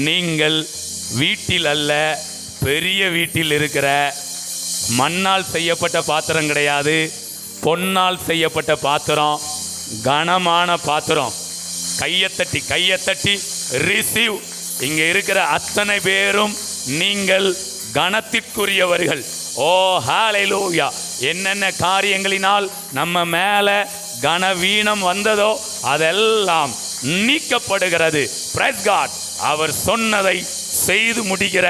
நீங்கள் வீட்டில் அல்ல, பெரிய வீட்டில் இருக்கிற மண்ணால் செய்யப்பட்ட பாத்திரம் கிடையாது, பொன்னால் செய்யப்பட்ட பாத்திரம், கனமான பாத்திரம். கையத்தட்டி ரிசீவ். இங்க இருக்கிற அத்தனை பேரும் நீங்கள் கனத்திற்குரியவர்கள். ஓ ஹல்லேலூயா. என்னென்ன காரியங்களினால் நம்ம மேல கனவீனம் வந்ததோ அதெல்லாம் நீக்கப்படுகிறது. Price God. அவர் சொன்னதை செய்து முடிக்கிற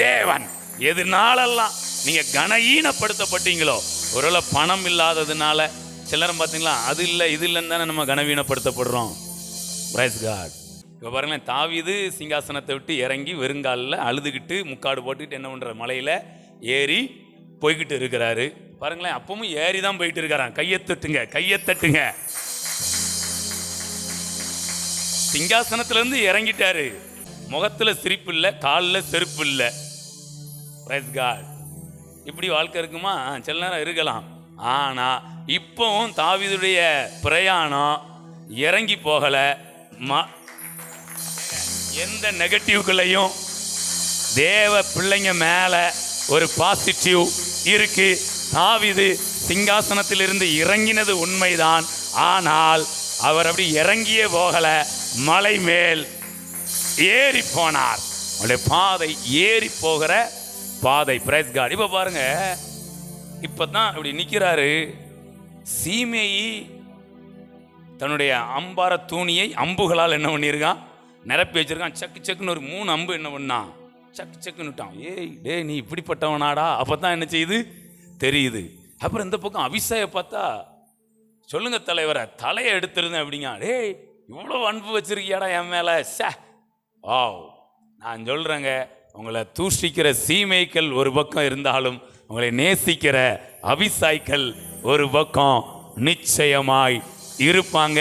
தேவன். எதுனாலெல்லாம் நீங்க கனவீனப்படுத்தப்பட்டீங்களோ, ஒருவேளை பணம் இல்லாததுனால சிலரும் பார்த்தீங்களா, அது இல்லை இது இல்லைன்னு தானே நம்ம கனவீனப்படுத்தப்படுறோம். Price God. இப்போ பாருங்களேன், தாவீது சிங்காசனத்தை விட்டு இறங்கி வெறுங்காலில் அழுதுகிட்டு முக்காடு போட்டுக்கிட்டு என்ன பண்ணுற, மலையில் ஏறி போய்கிட்டு இருக்கிறாரு. பாருங்களேன், அப்பவும் ஏறி தான் போயிட்டு இருக்கிறான். கையத்தட்டுங்க. சிங்காசனத்திலேருந்து இறங்கிட்டாரு. முகத்தில் சிரிப்பு இல்லை, காலில் செருப்பு இல்லை. Praise God. இப்படி வாழ்க்கை இருக்குமா? சில நேரம் இருக்கலாம். ஆனால் இப்போவும் தாவீதுடைய பிரயாணம் இறங்கி போகலை. எந்த நெகட்டிவ்களையும் தேவ பிள்ளைங்க மேல ஒரு பாசிட்டிவ் இருக்கு. தாவீது சிங்காசனத்திலிருந்து இறங்கினது உண்மைதான். ஆனால் அவர் அப்படி இறங்கியே போகல, மலை மேல் ஏறி போனார். அவருடைய பாதை ஏறி போகிற பாதை. Praise God. இப்ப பாருங்க, இப்பதான் இப்படி நிக்கிறாரு. சீமேயி தன்னுடைய அம்பார தூணியை அம்புகளால் என்ன பண்ணியிருக்கான், நிரப்பி வச்சிருக்கான். சக்குன்னு ஒரு 3 அம்பு என்ன பண்ணான், சக்குன்னு விட்டான். டேய் நீ இப்படிப்பட்டவனாடா. அப்பதான் என்ன செய்யுது தெரியுது. அப்புறம் இந்த பக்கம் அபிஷேக பார்த்தா, சொல்லுங்க தலைவரை, தலையை எடுத்துருந்தேன் அப்படிங்க. டேய் இவ்வளோ அன்பு வச்சிருக்கியாடா என் மேல. நான் சொல்றேங்க, உங்களை தூஷிக்கிற சீமைகள் ஒரு பக்கம் இருந்தாலும் உங்களை நேசிக்கிற அபிஷேகங்கள் ஒரு பக்கம் நிச்சயமாய் இருப்பாங்க.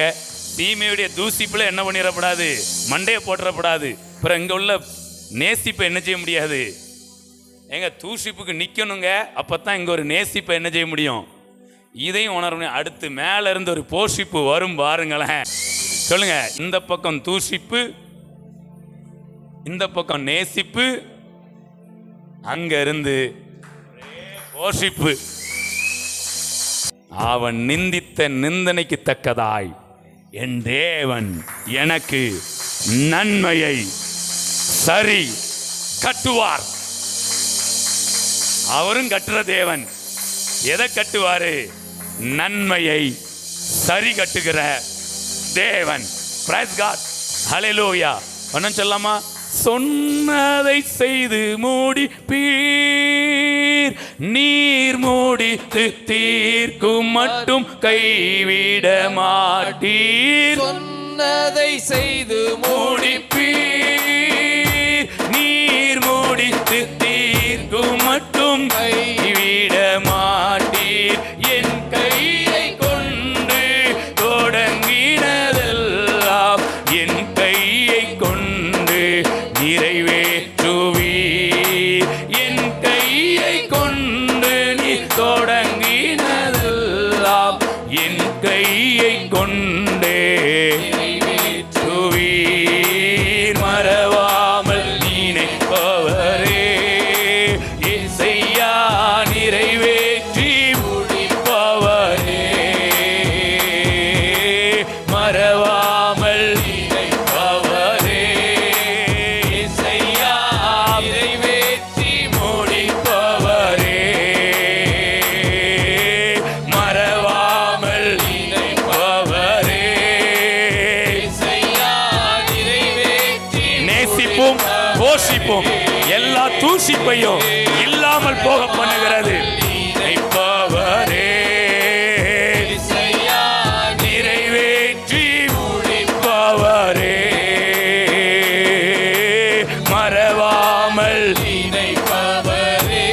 தீமையுடைய தூசிப்புல என்ன பண்ணிடப்படாது, மண்டையை போட்டுறப்படாது. அப்புறம் இங்க உள்ள நேசிப்பை என்ன செய்ய முடியாது. எங்க தூசிப்புக்கு நிக்கணுங்க. அப்பதான் இங்க ஒரு நேசிப்பை என்ன செய்ய முடியும், இதையும் உணரணும். அடுத்து மேல இருந்து ஒரு போஷிப்பு வரும் பாருங்களேன். சொல்லுங்க, இந்த பக்கம் தூசிப்பு, இந்த பக்கம் நேசிப்பு, அங்க இருந்து போஷிப்பு. அவன் நிந்தித்த நிந்தனைக்கு தக்கதாய் என் தேவன் எனக்கு நன்மையை சரி கட்டுவார். அவரும் கட்டுற தேவன். எதை கட்டுவாரு? நன்மையை சரி கட்டுகிற தேவன். Praise God. ஹல்லேலூயா. ஒன்னும் சொல்லாமா? சொன்னதை செய்து முடிப்பீர், நீர் முடித்து தீர்க்கும் மட்டும் கைவிட மாட்டீர். சொன்னதை செய்து முடிப்பீர், நீர் முடித்து தீர்க்கும் மட்டும் கைவிட மாட்டீர். என் கையை கொண்டு தொடங்கினதெல்லாம் என் கையை கொண்டு நிறைவேற்றுவீர். என் கையை கொண்டு நீ தொடங்கினதெல்லாம் என் கையை கொண்டே நிறைவேற்றுவீர். மறவாமல் நினைப்பவரே இசையா, நிறைவேற்றி முடிப்பவரே. மறவாமல் நினைப்பவரே இசையா, நிறைவேற்றி முடிப்பவரே. மறவாமல் நினைப்பவரே இசையா, நிறைவேற்றி நேசிப்பும் போஷிப்பும் எல்லா தூஷிப்பையும் இல்லாமல் போக பண்ணுகிறது. நினைப்பவரே இசையா, நிறைவேற்றி முடிப்பவரே. மறவாமல் நினைப்பவரே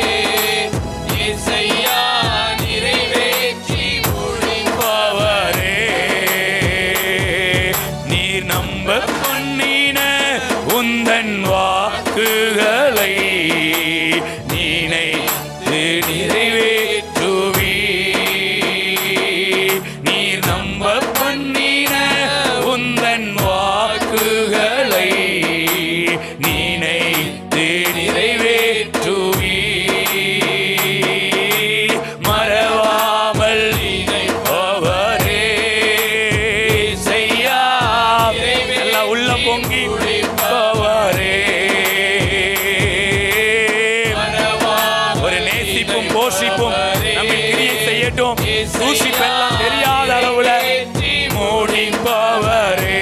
இசையா, நிறைவேற்றி முடிப்பவரே. நீர் நம்ப பண்ணின உந்தன் வாக்குகளை நினைத்து நிறைவேற்றுவீர். நீர் நம்ப பண்ணின உந்தன் வாக்குகளை தூஷிப்பும் நம்ம கிரியை செய்யட்டும். தூஷிப்பெல்லாம் தெரியாத அளவுல மூடிப்பவரே